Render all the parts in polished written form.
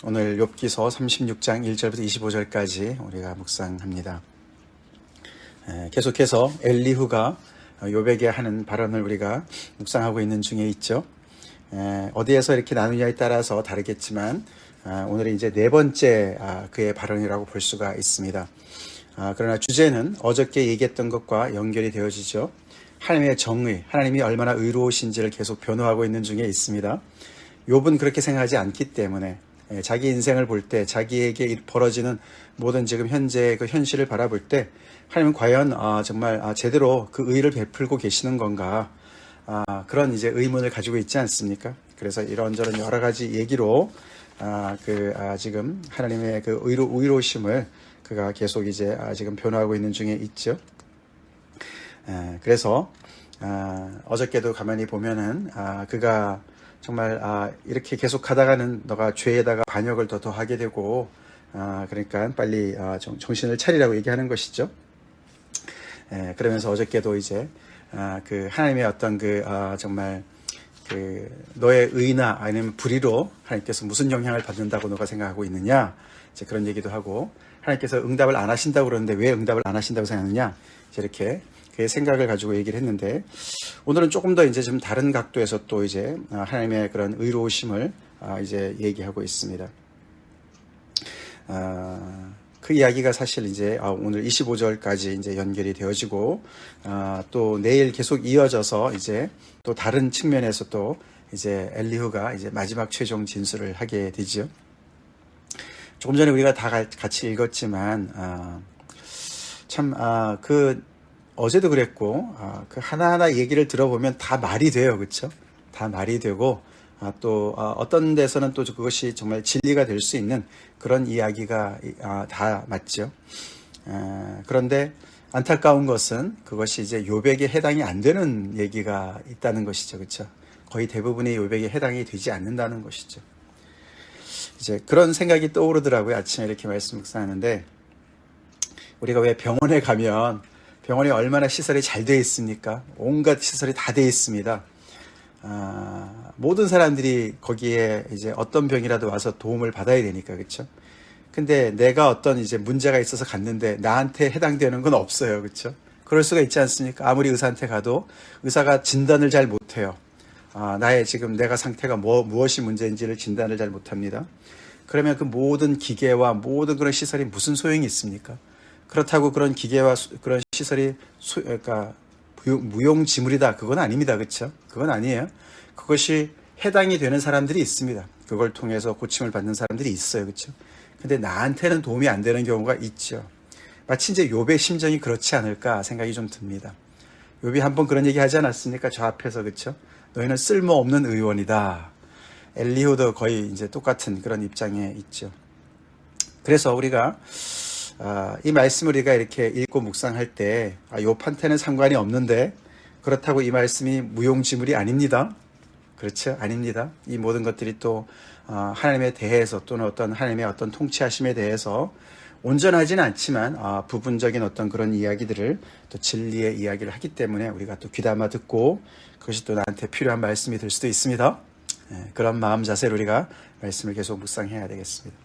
오늘 욥기서 36장 1절부터 25절까지 우리가 묵상합니다. 계속해서 엘리후가 욥에게 하는 발언을 우리가 묵상하고 있는 중에 있죠. 어디에서 이렇게 나누냐에 따라서 다르겠지만 오늘은 이제 네 번째 그의 발언이라고 볼 수가 있습니다. 그러나 주제는 어저께 얘기했던 것과 연결이 되어지죠. 하나님의 정의, 하나님이 얼마나 의로우신지를 계속 변호하고 있는 중에 있습니다. 욥은 그렇게 생각하지 않기 때문에 자기 인생을 볼 때, 자기에게 벌어지는 모든 지금 현재 그 현실을 바라볼 때 하나님은 과연 정말 제대로 그 의를 베풀고 계시는 건가, 그런 이제 의문을 가지고 있지 않습니까? 그래서 이런저런 여러 가지 얘기로 지금 하나님의 그 의로우심을 그가 계속 이제 지금 변호하고 있는 중에 있죠. 그래서 어저께도 가만히 보면은 그가 정말 이렇게 계속 가다가는 너가 죄에다가 반역을 더 더하게 되고 그러니까 빨리 정신을 차리라고 얘기하는 것이죠. 그러면서 어저께도 이제 그 하나님의 어떤 정말 그 너의 의나 아니면 불의로 하나님께서 무슨 영향을 받는다고 너가 생각하고 있느냐, 이제 그런 얘기도 하고, 하나님께서 응답을 안 하신다고 그러는데 왜 응답을 안 하신다고 생각하느냐, 이렇게 그의 생각을 가지고 얘기를 했는데, 오늘은 조금 더 이제 좀 다른 각도에서 또 이제 하나님의 그런 의로우심을 이제 얘기하고 있습니다. 그 이야기가 사실 이제 오늘 25절까지 이제 연결이 되어지고, 또 내일 계속 이어져서 이제 또 다른 측면에서 또 이제 엘리후가 이제 마지막 최종 진술을 하게 되죠. 조금 전에 우리가 다 같이 읽었지만, 어제도 그랬고, 그 하나하나 얘기를 들어보면 다 말이 돼요. 그렇죠? 다 말이 되고, 또 어떤 데서는 또 그것이 정말 진리가 될 수 있는 그런 이야기가 다 맞죠. 그런데 안타까운 것은 그것이 이제 욥에게 해당이 안 되는 얘기가 있다는 것이죠. 그렇죠? 거의 대부분의 욥에게 해당이 되지 않는다는 것이죠. 이제 그런 생각이 떠오르더라고요. 아침에 이렇게 말씀 묵상하는데, 우리가 왜 병원에 가면 병원이 얼마나 시설이 잘 되어 있습니까? 온갖 시설이 다 되어 있습니다. 모든 사람들이 거기에 이제 어떤 병이라도 와서 도움을 받아야 되니까, 그렇죠? 근데 내가 어떤 이제 문제가 있어서 갔는데 나한테 해당되는 건 없어요, 그렇죠? 그럴 수가 있지 않습니까? 아무리 의사한테 가도 의사가 진단을 잘 못해요. 나의 지금 내가 상태가 무엇이 문제인지를 진단을 잘 못합니다. 그러면 그 모든 기계와 모든 그런 시설이 무슨 소용이 있습니까? 그렇다고 그런 기계와 그런 시설이 그러니까 무용지물이다, 그건 아닙니다. 그렇죠? 그건 아니에요. 그것이 해당이 되는 사람들이 있습니다. 그걸 통해서 고침을 받는 사람들이 있어요. 그렇죠? 근데 나한테는 도움이 안 되는 경우가 있죠. 마치 이제 욥의 심정이 그렇지 않을까 생각이 좀 듭니다. 욥이 한번 그런 얘기 하지 않았습니까? 저 앞에서. 그렇죠? 너희는 쓸모없는 의원이다. 엘리후도 거의 이제 똑같은 그런 입장에 있죠. 그래서 우리가 이 말씀을 우리가 이렇게 읽고 묵상할 때 욥한테는 상관이 없는데, 그렇다고 이 말씀이 무용지물이 아닙니다. 그렇죠? 아닙니다. 이 모든 것들이 또 하나님에 대해서 또는 어떤 하나님의 어떤 통치하심에 대해서 온전하지는 않지만 부분적인 어떤 그런 이야기들을 또 진리의 이야기를 하기 때문에 우리가 또 귀담아 듣고 그것이 또 나한테 필요한 말씀이 될 수도 있습니다. 그런 마음 자세로 우리가 말씀을 계속 묵상해야 되겠습니다.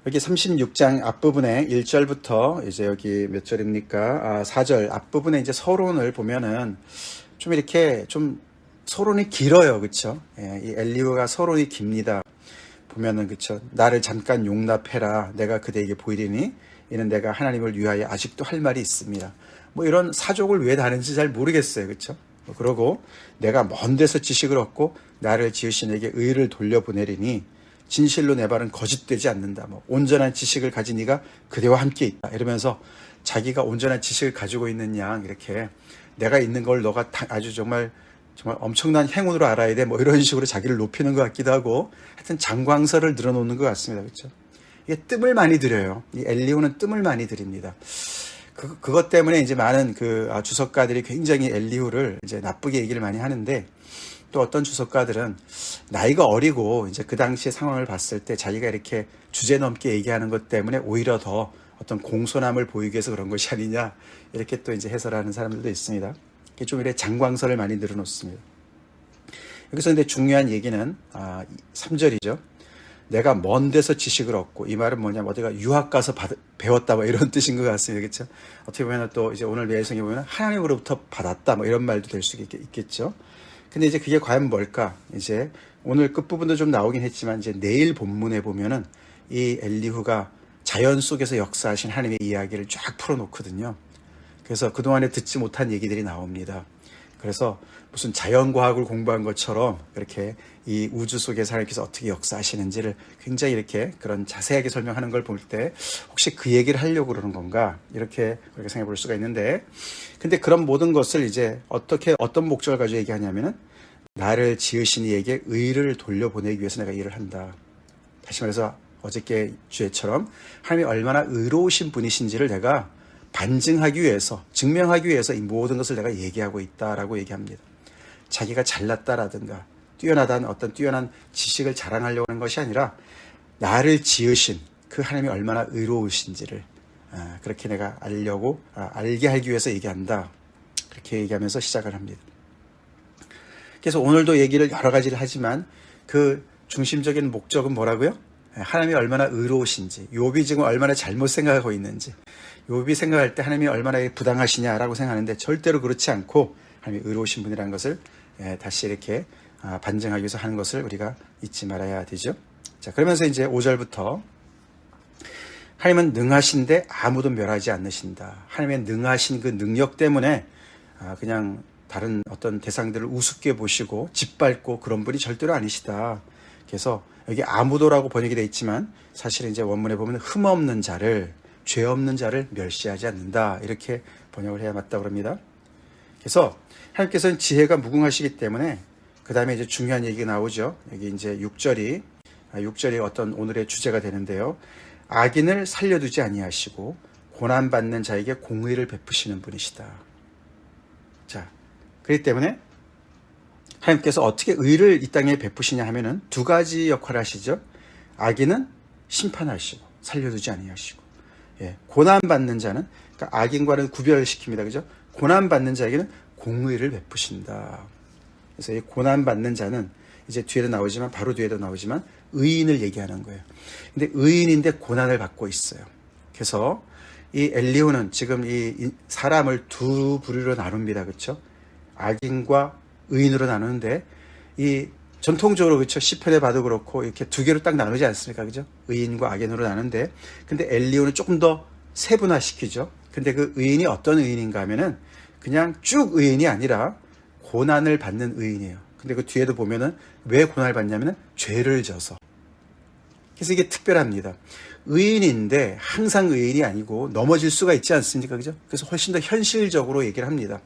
여기 36장 앞부분에 1절부터 이제 여기 몇 절입니까? 4절 앞부분에 이제 서론을 보면은 좀 이렇게 좀 서론이 길어요. 그쵸? 이 엘리후가 서론이 깁니다. 보면은, 그쵸? 나를 잠깐 용납해라. 내가 그대에게 보이리니 이는 내가 하나님을 위하여 아직도 할 말이 있습니다. 뭐 이런 사족을 왜 다는지 잘 모르겠어요. 그쵸? 그러고 내가 먼 데서 지식을 얻고 나를 지으신 에게 의를 돌려보내리니 진실로 내 발은 거짓되지 않는다. 온전한 지식을 가진 이가 그대와 함께 있다. 이러면서 자기가 온전한 지식을 가지고 있는 양, 이렇게 내가 있는 걸 너가 아주 정말 엄청난 행운으로 알아야 돼. 이런 식으로 자기를 높이는 것 같기도 하고, 하여튼 장광설을 늘어놓는 것 같습니다. 그렇죠? 이게 뜸을 많이 들여요. 이 엘리후는 뜸을 많이 들입니다. 그것 때문에 이제 많은 주석가들이 굉장히 엘리후를 이제 나쁘게 얘기를 많이 하는데, 또 어떤 주석가들은 나이가 어리고 이제 그 당시의 상황을 봤을 때 자기가 이렇게 주제넘게 얘기하는 것 때문에 오히려 더 어떤 공손함을 보이기 위해서 그런 것이 아니냐, 이렇게 또 이제 해설하는 사람들도 있습니다. 좀 이렇게 장광설을 많이 늘어놓습니다. 여기서 근데 중요한 얘기는 3절이죠. 내가 먼 데서 지식을 얻고, 이 말은 뭐냐면 어디가 유학 가서 배웠다 뭐 이런 뜻인 것 같습니다. 그렇죠? 어떻게 보면 또 이제 오늘 내성에 보면 하나님으로부터 받았다 뭐 이런 말도 될 수 있겠죠. 근데 이제 그게 과연 뭘까? 이제 오늘 끝부분도 좀 나오긴 했지만 이제 내일 본문에 보면은 이 엘리후가 자연 속에서 역사하신 하나님의 이야기를 쫙 풀어놓거든요. 그래서 그동안에 듣지 못한 얘기들이 나옵니다. 그래서 무슨 자연과학을 공부한 것처럼 그렇게 이 우주 속에서 하나님께서 어떻게 역사하시는지를 굉장히 이렇게 그런 자세하게 설명하는 걸 볼 때 혹시 그 얘기를 하려고 그러는 건가 이렇게 생각해 볼 수가 있는데, 근데 그런 모든 것을 이제 어떤 목적을 가지고 얘기하냐면은 나를 지으신 이에게 의를 돌려보내기 위해서 내가 일을 한다. 다시 말해서 어저께 주제처럼 하나님이 얼마나 의로우신 분이신지를 내가 반증하기 위해서, 증명하기 위해서 이 모든 것을 내가 얘기하고 있다라고 얘기합니다. 자기가 잘났다라든가 뛰어나다는 어떤 뛰어난 지식을 자랑하려고 하는 것이 아니라 나를 지으신 그 하나님이 얼마나 의로우신지를 그렇게 내가 알게 하기 위해서 얘기한다. 그렇게 얘기하면서 시작을 합니다. 그래서 오늘도 얘기를 여러 가지를 하지만 그 중심적인 목적은 뭐라고요? 하나님이 얼마나 의로우신지, 욥이 지금 얼마나 잘못 생각하고 있는지, 욥이 생각할 때 하나님이 얼마나 부당하시냐라고 생각하는데 절대로 그렇지 않고 하나님이 의로우신 분이라는 것을 다시 이렇게 반증하기 위해서 하는 것을 우리가 잊지 말아야 되죠. 자, 그러면서 이제 5절부터 하나님은 능하신데 아무도 멸하지 않으신다. 하나님의 능하신 그 능력 때문에 그냥 다른 어떤 대상들을 우습게 보시고 짓밟고 그런 분이 절대로 아니시다. 그래서 여기 아무도라고 번역이 되어 있지만 사실은 이제 원문에 보면 흠 없는 자를, 죄 없는 자를 멸시하지 않는다. 이렇게 번역을 해야 맞다고 합니다. 그래서 하나님께서는 지혜가 무궁하시기 때문에 그 다음에 이제 중요한 얘기가 나오죠. 여기 이제 6절이 어떤 오늘의 주제가 되는데요. 악인을 살려두지 아니하시고 고난받는 자에게 공의를 베푸시는 분이시다. 자, 그렇기 때문에 하나님께서 어떻게 의를 이 땅에 베푸시냐 하면은 두 가지 역할을 하시죠. 악인은 심판하시고 살려두지 아니하시고, 고난받는 자는, 그러니까 악인과는 구별시킵니다. 그죠? 고난받는 자에게는 공의를 베푸신다. 그래서 이 고난받는 자는 이제 뒤에도 나오지만, 바로 뒤에도 나오지만 의인을 얘기하는 거예요. 근데 의인인데 고난을 받고 있어요. 그래서 이 엘리후는 지금 이 사람을 두 부류로 나눕니다. 그렇죠? 악인과 의인으로 나누는데, 이 전통적으로 그렇죠, 시편에 봐도 그렇고 이렇게 두 개로 딱 나누지 않습니까? 그죠? 의인과 악인으로 나누는데, 근데 엘리후는 조금 더 세분화시키죠. 근데 그 의인이 어떤 의인인가 하면은 그냥 쭉 의인이 아니라 고난을 받는 의인이에요. 근데 그 뒤에도 보면은 왜 고난을 받냐면은 죄를 져서. 그래서 이게 특별합니다. 의인인데 항상 의인이 아니고 넘어질 수가 있지 않습니까? 그죠? 그래서 훨씬 더 현실적으로 얘기를 합니다.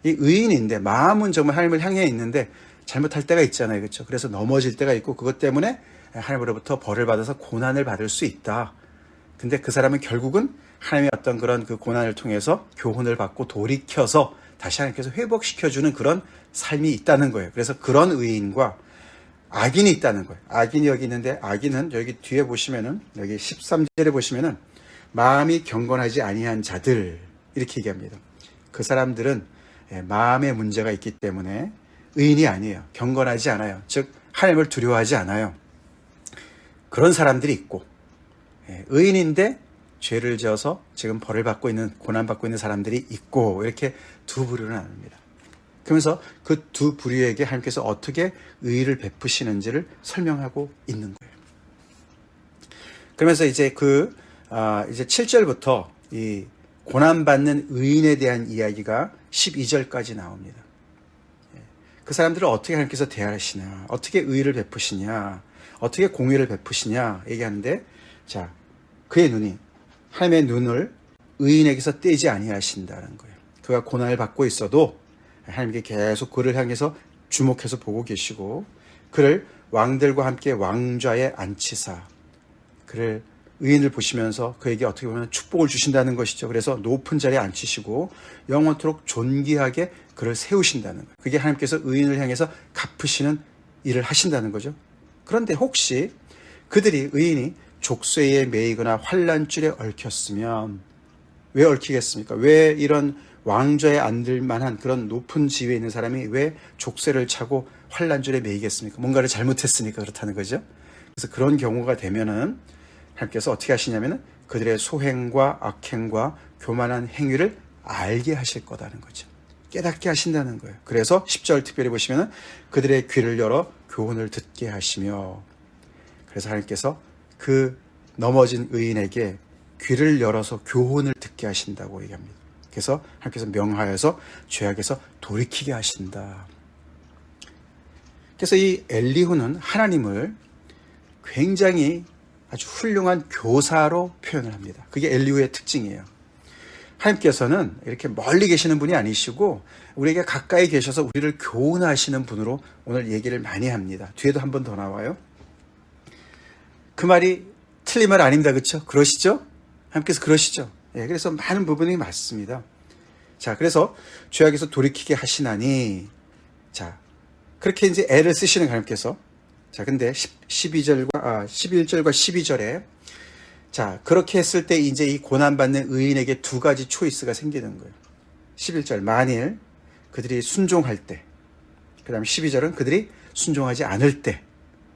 이 의인인데 마음은 정말 하나님을 향해 있는데 잘못할 때가 있잖아요. 그렇죠? 그래서 넘어질 때가 있고 그것 때문에 하나님으로부터 벌을 받아서 고난을 받을 수 있다. 근데 그 사람은 결국은 하나님의 어떤 그런 그 고난을 통해서 교훈을 받고 돌이켜서 다시 하나님께서 회복시켜주는 그런 삶이 있다는 거예요. 그래서 그런 의인과 악인이 있다는 거예요. 악인이 여기 있는데, 악인은 여기 뒤에 보시면은, 여기 13절에 보시면은 마음이 경건하지 아니한 자들 이렇게 얘기합니다. 그 사람들은 마음에 문제가 있기 때문에 의인이 아니에요. 경건하지 않아요. 즉 하나님을 두려워하지 않아요. 그런 사람들이 있고, 의인인데 죄를 지어서 지금 벌을 받고 있는, 고난받고 있는 사람들이 있고, 이렇게 두 부류로 나눕니다. 그러면서 그 두 부류에게 하나님께서 어떻게 의를 베푸시는지를 설명하고 있는 거예요. 그러면서 이제 이제 7절부터 이 고난받는 의인에 대한 이야기가 12절까지 나옵니다. 그 사람들을 어떻게 하나님께서 대하시냐, 어떻게 의를 베푸시냐, 어떻게 공의를 베푸시냐 얘기하는데, 자, 그의 눈이, 하나님의 눈을 의인에게서 떼지 아니하신다는 거예요. 그가 고난을 받고 있어도 하나님께 계속 그를 향해서 주목해서 보고 계시고, 그를 왕들과 함께 왕좌에 앉히사, 그를 의인을 보시면서 그에게 어떻게 보면 축복을 주신다는 것이죠. 그래서 높은 자리에 앉히시고 영원토록 존귀하게 그를 세우신다는 거예요. 그게 하나님께서 의인을 향해서 갚으시는 일을 하신다는 거죠. 그런데 혹시 그들이, 의인이 족쇄에 매이거나 환난줄에 얽혔으면, 왜 얽히겠습니까? 왜 이런 왕좌에 앉을 만한 그런 높은 지위에 있는 사람이 왜 족쇄를 차고 환난줄에 매이겠습니까? 뭔가를 잘못했으니까 그렇다는 거죠. 그래서 그런 경우가 되면은 하나님께서 어떻게 하시냐면은 그들의 소행과 악행과 교만한 행위를 알게 하실 거다는 거죠. 깨닫게 하신다는 거예요. 그래서 10절 특별히 보시면은 그들의 귀를 열어 교훈을 듣게 하시며, 그래서 하나님께서 그 넘어진 의인에게 귀를 열어서 교훈을 듣게 하신다고 얘기합니다. 그래서 하나님께서 명하여서 죄악에서 돌이키게 하신다. 그래서 이 엘리후는 하나님을 굉장히 아주 훌륭한 교사로 표현을 합니다. 그게 엘리후의 특징이에요. 하나님께서는 이렇게 멀리 계시는 분이 아니시고 우리에게 가까이 계셔서 우리를 교훈하시는 분으로 오늘 얘기를 많이 합니다. 뒤에도 한 번 더 나와요. 그 말이 틀린 말 아닙니다. 그렇죠? 그러시죠? 하나님께서 그러시죠? 예, 그래서 많은 부분이 맞습니다. 자, 그래서 죄악에서 돌이키게 하시나니, 자, 그렇게 이제 애를 쓰시는 하나님께서, 자, 근데 11절과 12절에, 자, 그렇게 했을 때 이제 이 고난받는 의인에게 두 가지 초이스가 생기는 거예요. 11절, 만일 그들이 순종할 때, 그 다음 12절은 그들이 순종하지 않을 때,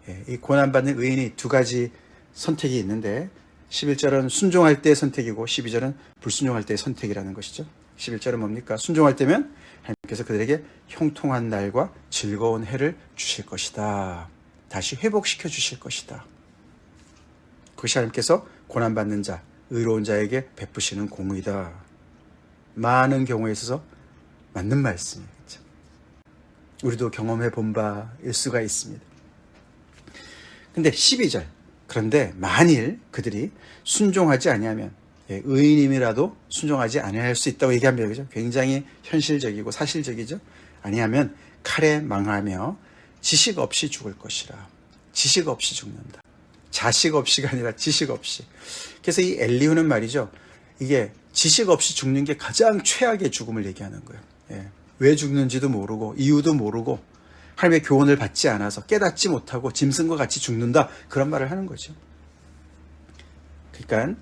예, 이 고난받는 의인이 두 가지 선택이 있는데, 11절은 순종할 때의 선택이고 12절은 불순종할 때의 선택이라는 것이죠. 11절은 뭡니까? 순종할 때면 하나님께서 그들에게 형통한 날과 즐거운 해를 주실 것이다. 다시 회복시켜 주실 것이다. 그것이 하나님께서 고난받는 자, 의로운 자에게 베푸시는 공의다. 많은 경우에 있어서 맞는 말씀이에요. 그렇죠? 우리도 경험해 본 바일 수가 있습니다. 근데 12절, 그런데 만일 그들이 순종하지 아니하면, 예, 의인임이라도 순종하지 아니할 수 있다고 얘기합니다. 그죠? 굉장히 현실적이고 사실적이죠. 아니하면 칼에 망하며 지식 없이 죽을 것이라. 지식 없이 죽는다. 자식 없이가 아니라 지식 없이. 그래서 이 엘리후는 말이죠, 이게 지식 없이 죽는 게 가장 최악의 죽음을 얘기하는 거예요. 예. 왜 죽는지도 모르고 이유도 모르고 하나님의 교훈을 받지 않아서 깨닫지 못하고 짐승과 같이 죽는다, 그런 말을 하는 거죠. 그러니까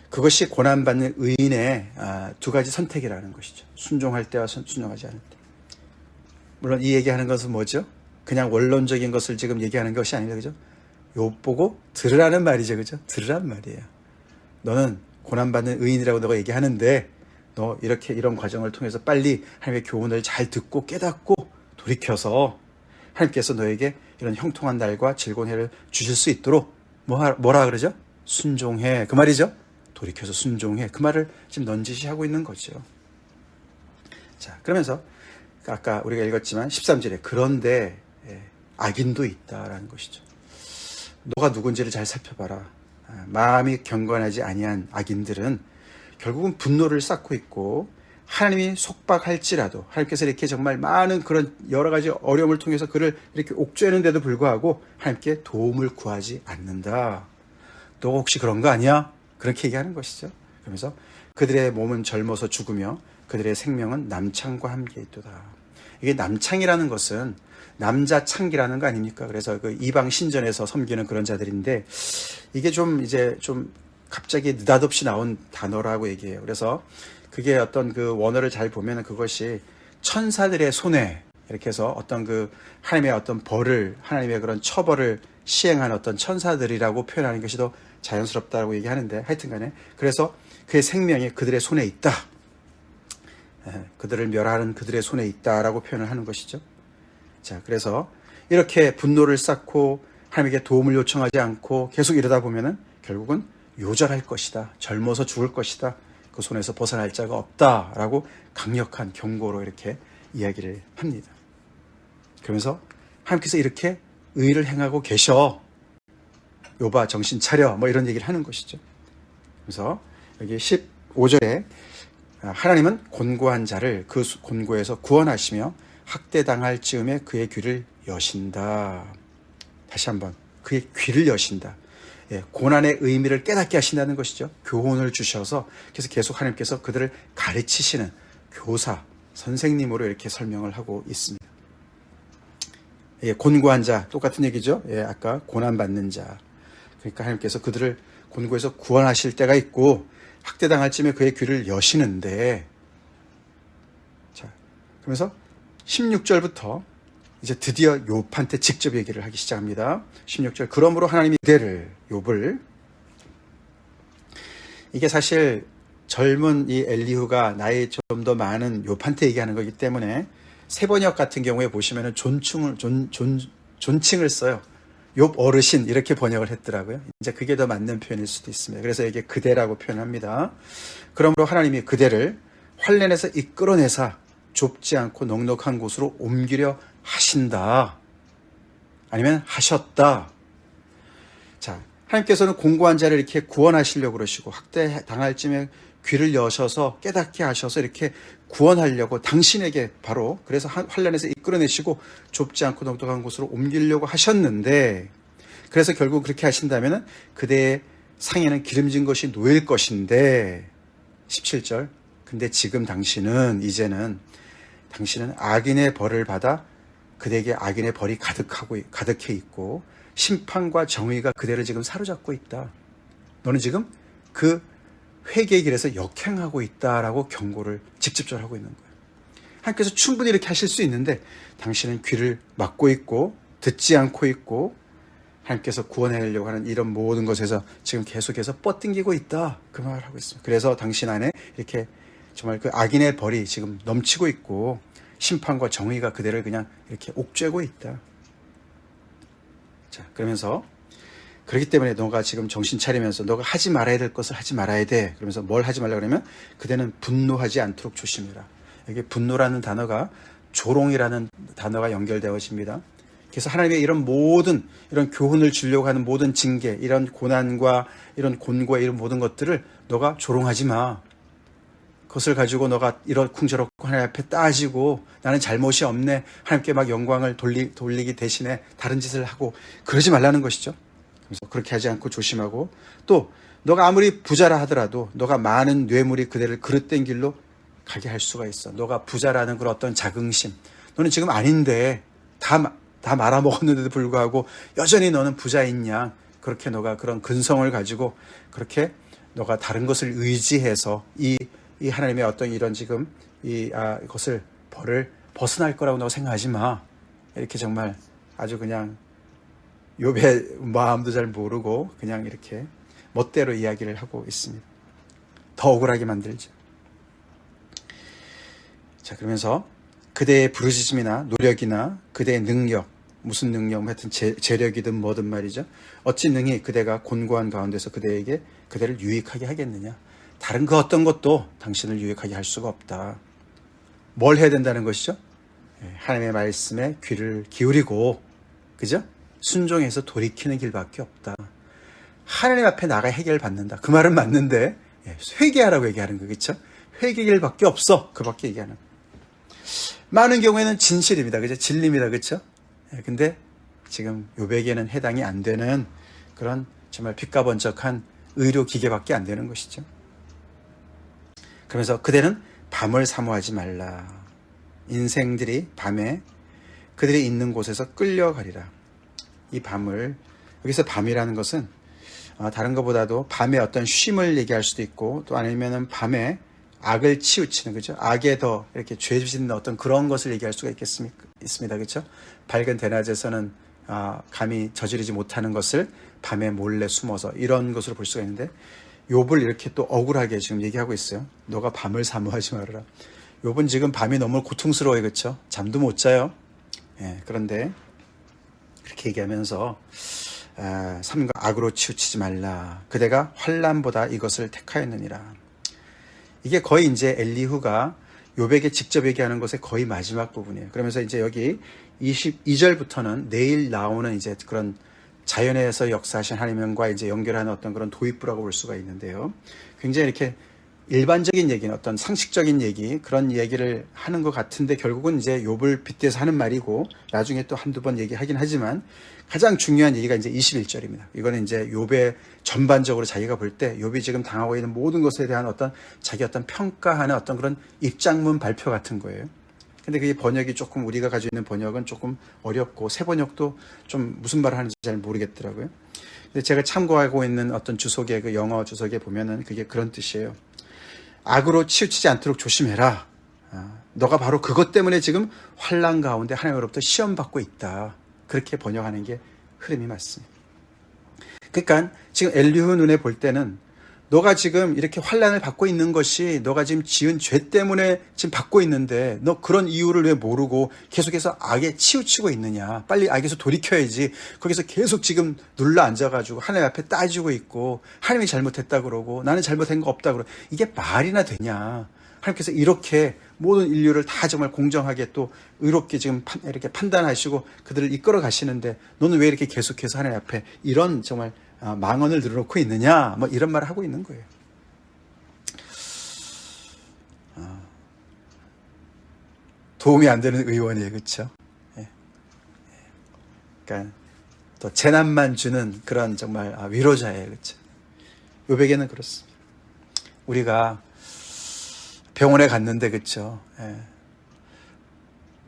그것이 고난받는 의인의 두 가지 선택이라는 것이죠. 순종할 때와 순종하지 않을 때. 물론 이 얘기하는 것은 뭐죠? 그냥 원론적인 것을 지금 얘기하는 것이 아니라, 그죠? 욥 보고 들으라는 말이죠. 그죠? 들으란 말이에요. 너는 고난받는 의인이라고 너가 얘기하는데, 너 이렇게 이런 과정을 통해서 빨리 하나님의 교훈을 잘 듣고 깨닫고 돌이켜서 하나님께서 너에게 이런 형통한 날과 즐거운 해를 주실 수 있도록 뭐라 그러죠? 순종해. 그 말이죠. 돌이켜서 순종해. 그 말을 지금 넌지시 하고 있는 거죠. 자, 그러면서 아까 우리가 읽었지만 13절에 그런데 악인도 있다라는 것이죠. 너가 누군지를 잘 살펴봐라. 마음이 경건하지 아니한 악인들은 결국은 분노를 쌓고 있고, 하나님이 속박할지라도 하나님께서 이렇게 정말 많은 그런 여러 가지 어려움을 통해서 그를 이렇게 옥죄는데도 불구하고 하나님께 도움을 구하지 않는다. 너 혹시 그런 거 아니야? 그렇게 얘기하는 것이죠. 그러면서 그들의 몸은 젊어서 죽으며 그들의 생명은 남창과 함께 있도다. 이게 남창이라는 것은 남자창기라는 거 아닙니까? 그래서 그 이방 신전에서 섬기는 그런 자들인데, 이게 좀 갑자기 느닷없이 나온 단어라고 얘기해요. 그래서 그게 어떤 그 원어를 잘 보면 그것이 천사들의 손에 이렇게 해서 어떤 그 하나님의 어떤 벌을, 하나님의 그런 처벌을 시행한 어떤 천사들이라고 표현하는 것이 더 자연스럽다고 얘기하는데, 하여튼 간에 그래서 그의 생명이 그들의 손에 있다. 그들을 멸하는 그들의 손에 있다라고 표현을 하는 것이죠. 자, 그래서 이렇게 분노를 쌓고 하나님에게 도움을 요청하지 않고 계속 이러다 보면은 결국은 요절할 것이다. 젊어서 죽을 것이다. 그 손에서 벗어날 자가 없다라고 강력한 경고로 이렇게 이야기를 합니다. 그러면서 하나님께서 이렇게 의를 행하고 계셔. 욥아 정신 차려. 뭐 이런 얘기를 하는 것이죠. 그래서 여기 15절에 하나님은 곤고한 자를 그 곤고에서 구원하시며 학대당할 즈음에 그의 귀를 여신다. 다시 한번 그의 귀를 여신다. 예, 고난의 의미를 깨닫게 하신다는 것이죠. 교훈을 주셔서 그래서 계속 하나님께서 그들을 가르치시는 교사, 선생님으로 이렇게 설명을 하고 있습니다. 예, 곤고한 자 똑같은 얘기죠. 예, 아까 고난받는 자. 그러니까 하나님께서 그들을 곤고에서 구원하실 때가 있고 학대당할 쯤에 그의 귀를 여시는데, 자, 그러면서 16절부터 이제 드디어 욥한테 직접 얘기를 하기 시작합니다. 16절. 그러므로 하나님이 그대를, 욥을, 이게 사실 젊은 이 엘리후가 나이 좀 더 많은 욥한테 얘기하는 거기 때문에 세번역 같은 경우에 보시면은 존칭을 써요. 욥 어르신 이렇게 번역을 했더라고요. 이제 그게 더 맞는 표현일 수도 있습니다. 그래서 이게 그대라고 표현합니다. 그러므로 하나님이 그대를 환란에서 이끌어내사 좁지 않고 넉넉한 곳으로 옮기려 하신다. 아니면 하셨다. 자, 하나님께서는 공고한 자를 이렇게 구원하시려고 그러시고 학대 당할 쯤에 귀를 여셔서 깨닫게 하셔서 이렇게 구원하려고 당신에게 바로 그래서 환란에서 이끌어내시고 좁지 않고 넉넉한 곳으로 옮기려고 하셨는데, 그래서 결국 그렇게 하신다면 그대의 상에는 기름진 것이 놓일 것인데, 17절. 근데 지금 당신은 악인의 벌을 받아 그대에게 악인의 벌이 가득해 있고 심판과 정의가 그대를 지금 사로잡고 있다. 너는 지금 그 회개의 길에서 역행하고 있다라고 경고를 직접적으로 하고 있는 거예요. 하나님께서 충분히 이렇게 하실 수 있는데 당신은 귀를 막고 있고 듣지 않고 있고 하나님께서 구원하려고 하는 이런 모든 것에서 지금 계속해서 뻗당기고 있다. 그 말을 하고 있습니다. 그래서 당신 안에 이렇게 정말 그 악인의 벌이 지금 넘치고 있고 심판과 정의가 그대를 그냥 이렇게 옥죄고 있다. 자, 그러면서 그렇기 때문에 너가 지금 정신 차리면서 너가 하지 말아야 될 것을 하지 말아야 돼. 그러면서 뭘 하지 말라 그러면 그대는 분노하지 않도록 조심해라. 여기 분노라는 단어가 조롱이라는 단어가 연결되어집니다. 그래서 하나님의 이런 모든 이런 교훈을 주려고 하는 모든 징계, 이런 고난과 이런 곤고와 이런 모든 것들을 너가 조롱하지 마. 그것을 가지고 너가 이러쿵저러쿵 하나님 앞에 따지고 나는 잘못이 없네. 하나님께 막 영광을 돌리기 대신에 다른 짓을 하고 그러지 말라는 것이죠. 그래서 그렇게 하지 않고 조심하고, 또 너가 아무리 부자라 하더라도 너가 많은 뇌물이 그대를 그릇된 길로 가게 할 수가 있어. 너가 부자라는 그런 어떤 자긍심, 너는 지금 아닌데 다 말아먹었는데도 불구하고 여전히 너는 부자인 양 그렇게 너가 그런 근성을 가지고 그렇게 너가 다른 것을 의지해서 이 하나님의 어떤 이런 지금 이것을 벌을 벗어날 거라고 너가 생각하지 마. 이렇게 정말 아주 그냥 욥의 마음도 잘 모르고 그냥 이렇게 멋대로 이야기를 하고 있습니다. 더 억울하게 만들죠. 자, 그러면서 그대의 부르짖음이나 노력이나 그대의 능력, 무슨 능력, 하여튼 재력이든 뭐든 말이죠. 어찌 능히 그대가 곤고한 가운데서 그대를 유익하게 하겠느냐. 다른 그 어떤 것도 당신을 유익하게 할 수가 없다. 뭘 해야 된다는 것이죠? 하나님의 말씀에 귀를 기울이고, 그죠? 순종해서 돌이키는 길밖에 없다. 하나님 앞에 나가 해결을 받는다. 그 말은 맞는데 회개하라고 얘기하는 거겠죠? 회개 길밖에 없어. 그밖에 얘기하는. 많은 경우에는 진실입니다. 그죠? 진리입니다. 그렇죠? 근데 지금 욥에게는 해당이 안 되는 그런 정말 빚가번쩍한 의료 기계밖에 안 되는 것이죠. 그러면서 그대는 밤을 사모하지 말라. 인생들이 밤에 그들이 있는 곳에서 끌려가리라. 이 밤을, 여기서 밤이라는 것은 다른 것보다도 밤에 어떤 쉼을 얘기할 수도 있고, 또 아니면은 밤에 악을 치우치는, 그죠? 악에 더 이렇게 죄 짓는 어떤 그런 것을 얘기할 수가 있습니다. 그죠? 밝은 대낮에서는 감히 저지르지 못하는 것을 밤에 몰래 숨어서 이런 것으로 볼 수가 있는데, 욥을 이렇게 또 억울하게 지금 얘기하고 있어요. 너가 밤을 사모하지 말아라. 욥은 지금 밤이 너무 고통스러워요. 그렇죠? 잠도 못 자요. 그런데 그렇게 얘기하면서 삼가 악으로 치우치지 말라. 그대가 환난보다 이것을 택하였느니라. 이게 거의 이제 엘리후가 욥에게 직접 얘기하는 것의 거의 마지막 부분이에요. 그러면서 이제 여기 22절부터는 내일 나오는 이제 그런 자연에서 역사하신 하나님과 이제 연결하는 어떤 그런 도입부라고 볼 수가 있는데요. 굉장히 이렇게 일반적인 얘기는 어떤 상식적인 얘기, 그런 얘기를 하는 것 같은데 결국은 이제 욥을 빗대서 하는 말이고, 나중에 또 한두 번 얘기하긴 하지만 가장 중요한 얘기가 이제 21절입니다. 이거는 이제 욥의 전반적으로 자기가 볼 때 욥이 지금 당하고 있는 모든 것에 대한 어떤 자기 어떤 평가하는 어떤 그런 입장문 발표 같은 거예요. 근데 그게 번역이 조금, 우리가 가지고 있는 번역은 조금 어렵고 새 번역도 좀 무슨 말을 하는지 잘 모르겠더라고요. 근데 제가 참고하고 있는 어떤 주석에, 그 영어 주석에 보면은 그게 그런 뜻이에요. 악으로 치우치지 않도록 조심해라. 너가 바로 그것 때문에 지금 환난 가운데 하나님으로부터 시험받고 있다. 그렇게 번역하는 게 흐름이 맞습니다. 그러니까 지금 엘리후 눈에 볼 때는 너가 지금 이렇게 환난을 받고 있는 것이 너가 지금 지은 죄 때문에 지금 받고 있는데 너 그런 이유를 왜 모르고 계속해서 악에 치우치고 있느냐. 빨리 악에서 돌이켜야지. 거기서 계속 지금 눌러 앉아가지고 하나님 앞에 따지고 있고 하나님이 잘못했다 그러고 나는 잘못한 거 없다 그러고 이게 말이나 되냐. 하나님께서 이렇게 모든 인류를 다 정말 공정하게 또 의롭게 지금 이렇게 판단하시고 그들을 이끌어 가시는데 너는 왜 이렇게 계속해서 하나님 앞에 이런 정말 망언을 늘어놓고 있느냐, 뭐 이런 말을 하고 있는 거예요. 도움이 안 되는 의원이에요, 그렇죠? 예. 그러니까 또 재난만 주는 그런 정말 위로자예요, 그렇죠? 요백에는 그렇습니다. 우리가 병원에 갔는데, 그렇죠? 예.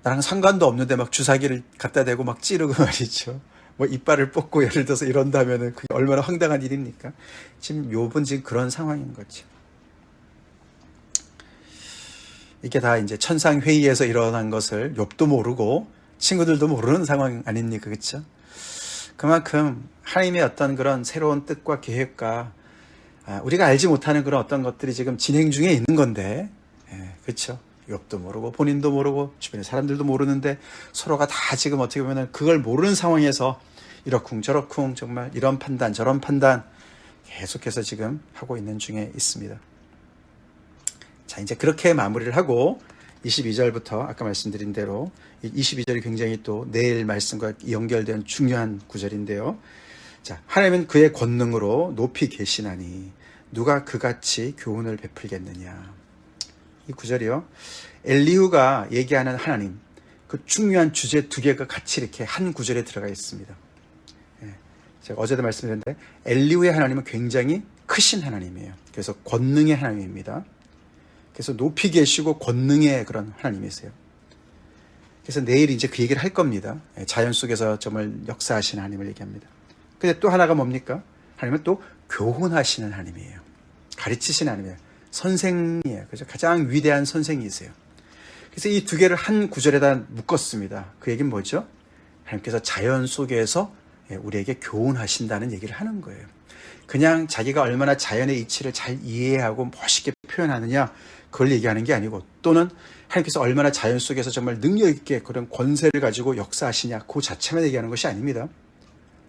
나랑 상관도 없는데 막 주사기를 갖다 대고 막 찌르고 말이죠. 뭐 이빨을 뽑고 예를 들어서 이런다면은 그게 얼마나 황당한 일입니까? 지금 욥은 지금 그런 상황인 거죠. 이게 다 이제 천상 회의에서 일어난 것을 욥도 모르고 친구들도 모르는 상황 아닙니까? 그렇죠? 그만큼 하나님의 어떤 그런 새로운 뜻과 계획과 우리가 알지 못하는 그런 어떤 것들이 지금 진행 중에 있는 건데, 그렇죠? 욥도 모르고 본인도 모르고 주변의 사람들도 모르는데 서로가 다 지금 어떻게 보면 그걸 모르는 상황에서 이러쿵 저러쿵 정말 이런 판단 저런 판단 계속해서 지금 하고 있는 중에 있습니다. 자, 이제 그렇게 마무리를 하고 22절부터 아까 말씀드린 대로 22절이 굉장히 또 내일 말씀과 연결된 중요한 구절인데요. 자, 하나님은 그의 권능으로 높이 계시나니 누가 그같이 교훈을 베풀겠느냐. 이 구절이요. 엘리후가 얘기하는 하나님, 그 중요한 주제 두 개가 같이 이렇게 한 구절에 들어가 있습니다. 제가 어제도 말씀드렸는데 엘리후의 하나님은 굉장히 크신 하나님이에요. 그래서 권능의 하나님입니다. 그래서 높이 계시고 권능의 그런 하나님이세요. 그래서 내일 이제 그 얘기를 할 겁니다. 자연 속에서 정말 역사하시는 하나님을 얘기합니다. 근데 또 하나가 뭡니까? 하나님은 또 교훈하시는 하나님이에요. 가르치시는 하나님이에요. 선생이에요. 그죠? 가장 위대한 선생이세요. 그래서 이 두 개를 한 구절에다 묶었습니다. 그 얘기는 뭐죠? 하나님께서 자연 속에서 우리에게 교훈하신다는 얘기를 하는 거예요. 그냥 자기가 얼마나 자연의 이치를 잘 이해하고 멋있게 표현하느냐 그걸 얘기하는 게 아니고 또는 하나님께서 얼마나 자연 속에서 정말 능력 있게 그런 권세를 가지고 역사하시냐 그 자체만 얘기하는 것이 아닙니다.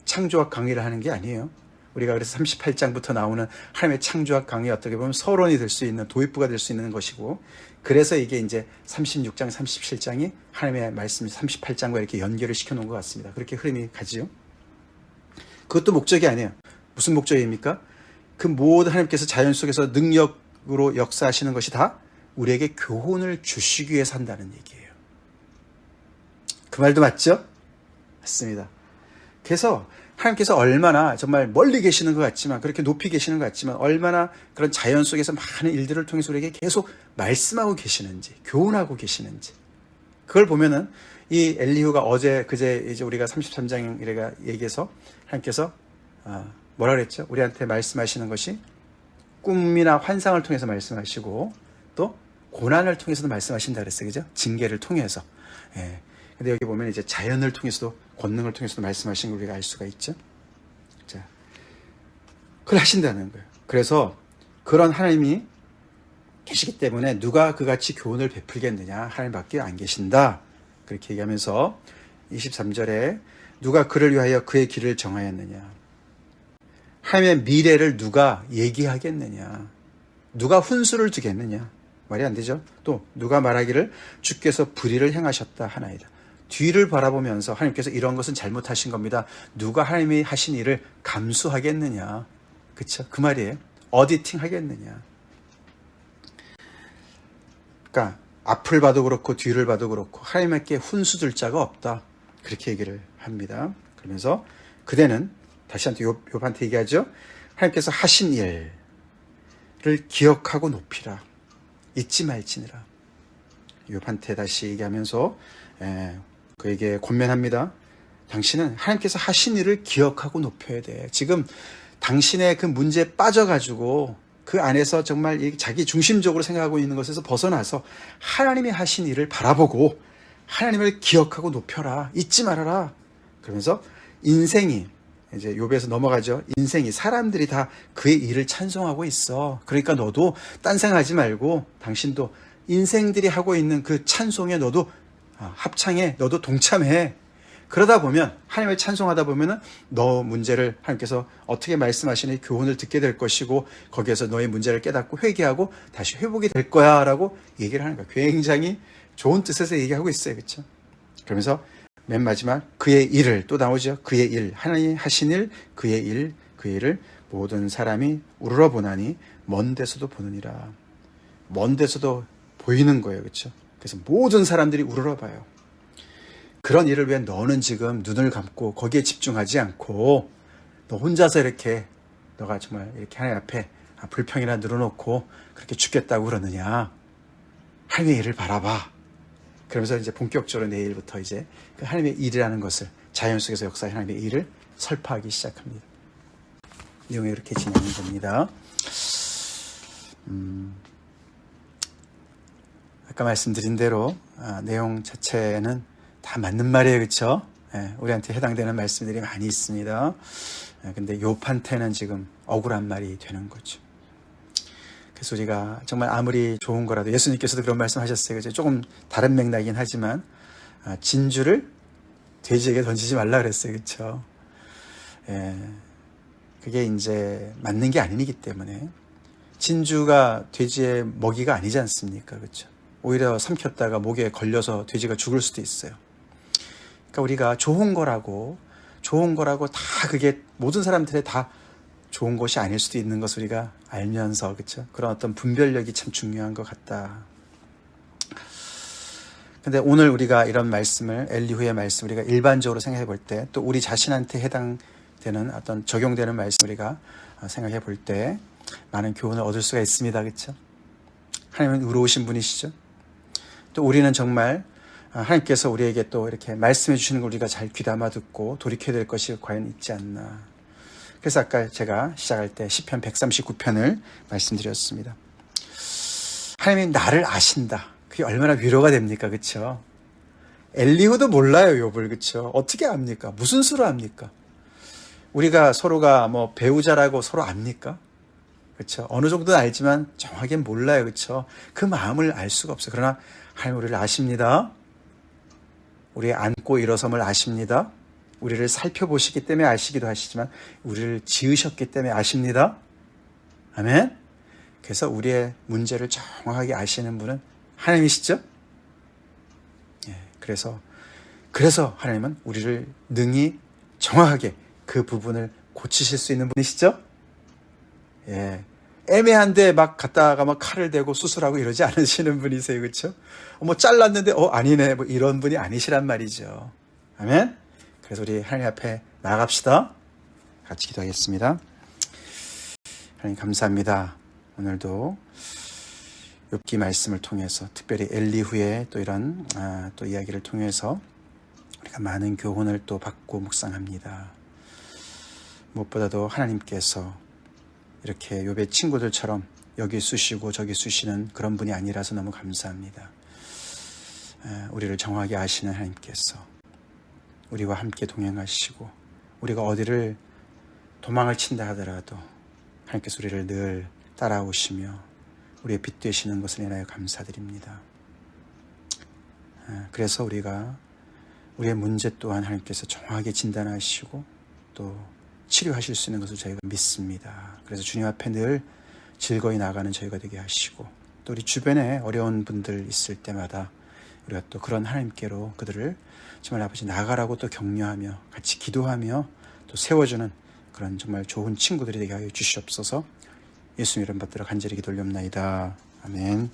창조학 강의를 하는 게 아니에요. 우리가 그래서 38장부터 나오는 하나님의 창조학 강의 어떻게 보면 서론이 될 수 있는 도입부가 될 수 있는 것이고 그래서 이게 이제 36장, 37장이 하나님의 말씀 38장과 이렇게 연결을 시켜놓은 것 같습니다. 그렇게 흐름이 가지요. 그것도 목적이 아니에요. 무슨 목적입니까? 그 모든 하나님께서 자연 속에서 능력으로 역사하시는 것이 다 우리에게 교훈을 주시기 위해 산다는 얘기예요. 그 말도 맞죠? 맞습니다. 그래서 하나님께서 얼마나 정말 멀리 계시는 것 같지만 그렇게 높이 계시는 것 같지만 얼마나 그런 자연 속에서 많은 일들을 통해서 우리에게 계속 말씀하고 계시는지 교훈하고 계시는지 그걸 보면은 이 엘리후가 어제 그제 이제 우리가 33장 이래가 얘기해서 하나님께서 뭐라 그랬죠? 우리한테 말씀하시는 것이 꿈이나 환상을 통해서 말씀하시고 또 고난을 통해서도 말씀하신다 그랬어요. 그죠? 징계를 통해서. 예. 근데 여기 보면 이제 자연을 통해서도 권능을 통해서도 말씀하신 걸 우리가 알 수가 있죠. 자, 그걸 하신다는 거예요. 그래서 그런 하나님이 계시기 때문에 누가 그같이 교훈을 베풀겠느냐? 하나님밖에 안 계신다. 그렇게 얘기하면서 23절에 누가 그를 위하여 그의 길을 정하였느냐? 하나님의 미래를 누가 얘기하겠느냐? 누가 훈수를 두겠느냐? 말이 안 되죠. 또 누가 말하기를 주께서 불의를 행하셨다 하나이다. 뒤를 바라보면서 하나님께서 이런 것은 잘못하신 겁니다. 누가 하나님이 하신 일을 감수하겠느냐. 그렇죠? 그 말이에요. 어디팅 하겠느냐. 그러니까 앞을 봐도 그렇고 뒤를 봐도 그렇고 하나님께 훈수 둘 자가 없다. 그렇게 얘기를 합니다. 그러면서 그대는 다시 한테 욥한테 얘기하죠. 하나님께서 하신 일을 기억하고 높이라. 잊지 말지니라. 욥한테 다시 얘기하면서 그에게 권면합니다. 당신은 하나님께서 하신 일을 기억하고 높여야 돼. 지금 당신의 그 문제에 빠져가지고 그 안에서 정말 자기 중심적으로 생각하고 있는 것에서 벗어나서 하나님이 하신 일을 바라보고 하나님을 기억하고 높여라. 잊지 말아라. 그러면서 인생이 이제 욥에서 넘어가죠. 인생이 사람들이 다 그의 일을 찬송하고 있어. 그러니까 너도 딴 생각하지 말고 당신도 인생들이 하고 있는 그 찬송에 너도 합창해. 너도 동참해. 그러다 보면 하나님을 찬송하다 보면은 너 문제를 하나님께서 어떻게 말씀하시는 교훈을 듣게 될 것이고 거기에서 너의 문제를 깨닫고 회개하고 다시 회복이 될 거야라고 얘기를 하는 거야. 굉장히 좋은 뜻에서 얘기하고 있어요. 그렇죠? 그러면서 맨 마지막 그의 일을 또 나오죠. 그의 일, 하나님 하신 일, 그의 일을 모든 사람이 우러러 보나니 먼 데서도 보느니라. 먼 데서도 보이는 거예요. 그렇죠? 그래서 모든 사람들이 우러러 봐요. 그런 일을 왜 너는 지금 눈을 감고 거기에 집중하지 않고 너 혼자서 이렇게 너가 정말 이렇게 하나님 앞에 불평이나 늘어놓고 그렇게 죽겠다고 그러느냐. 하나님의 일을 바라봐. 그러면서 이제 본격적으로 내일부터 이제 그 하나님의 일이라는 것을 자연 속에서 역사의 하나님의 일을 설파하기 시작합니다. 내용이 이렇게 진행이 됩니다. 아까 말씀드린 대로 내용 자체는 다 맞는 말이에요. 그렇죠? 우리한테 해당되는 말씀들이 많이 있습니다. 근데 욥한테는 지금 억울한 말이 되는 거죠. 그래서 우리가 정말 아무리 좋은 거라도 예수님께서도 그런 말씀하셨어요. 그죠? 조금 다른 맥락이긴 하지만 진주를 돼지에게 던지지 말라 그랬어요. 그렇죠? 그게 이제 맞는 게 아니기 때문에 진주가 돼지의 먹이가 아니지 않습니까? 그렇죠? 오히려 삼켰다가 목에 걸려서 돼지가 죽을 수도 있어요. 그러니까 우리가 좋은 거라고 다 그게 모든 사람들의 다 좋은 것이 아닐 수도 있는 것을 우리가 알면서 그렇죠? 그런 어떤 분별력이 참 중요한 것 같다. 근데 오늘 우리가 이런 말씀을 엘리후의 말씀 우리가 일반적으로 생각해 볼 때 또 우리 자신한테 해당되는 어떤 적용되는 말씀 우리가 생각해 볼 때 많은 교훈을 얻을 수가 있습니다. 그렇죠? 하나님은 의로우신 분이시죠. 또 우리는 정말 하나님께서 우리에게 또 이렇게 말씀해 주시는 걸 우리가 잘 귀담아 듣고 돌이켜야 될 것이 과연 있지 않나. 그래서 아까 제가 시작할 때 시편 139편을 말씀드렸습니다. 하나님이 나를 아신다. 그게 얼마나 위로가 됩니까? 그렇죠? 엘리후도 몰라요, 욥을. 그렇죠? 어떻게 압니까? 무슨 수로 압니까? 우리가 서로가 뭐 배우자라고 서로 압니까? 그렇죠? 어느 정도는 알지만 정확하게는 몰라요. 그렇죠? 그 마음을 알 수가 없어요. 그러나 하나님 우리를 아십니다. 우리의 앉고 일어섬을 아십니다. 우리를 살펴보시기 때문에 아시기도 하시지만 우리를 지으셨기 때문에 아십니다. 아멘. 그래서 우리의 문제를 정확하게 아시는 분은 하나님이시죠. 그래서 하나님은 우리를 능히 정확하게 그 부분을 고치실 수 있는 분이시죠. 애매한데 막 갔다가 막 칼을 대고 수술하고 이러지 않으시는 분이세요. 그렇죠? 뭐 잘랐는데 아니네 뭐 이런 분이 아니시란 말이죠. 아멘. 그래서 우리 하나님 앞에 나아갑시다. 같이 기도하겠습니다. 하나님 감사합니다. 오늘도 욥기 말씀을 통해서 특별히 엘리후의 또 이런 또 이야기를 통해서 우리가 많은 교훈을 또 받고 묵상합니다. 무엇보다도 하나님께서 이렇게 욥의 친구들처럼 여기 쑤시고 저기 쑤시는 그런 분이 아니라서 너무 감사합니다. 우리를 정확하게 아시는 하나님께서 우리와 함께 동행하시고 우리가 어디를 도망을 친다 하더라도 하나님께서 우리를 늘 따라오시며 우리의 빛 되시는 것을 인하여 감사드립니다. 그래서 우리가 우리의 문제 또한 하나님께서 정확하게 진단하시고 또 치료하실 수 있는 것을 저희가 믿습니다. 그래서 주님 앞에 늘 즐거이 나가는 저희가 되게 하시고 또 우리 주변에 어려운 분들 있을 때마다 우리가 또 그런 하나님께로 그들을 정말 아버지 나가라고 또 격려하며 같이 기도하며 또 세워주는 그런 정말 좋은 친구들이 되게 하여 주시옵소서. 예수님 이름 받들어 간절히 기도 올리옵나이다. 아멘.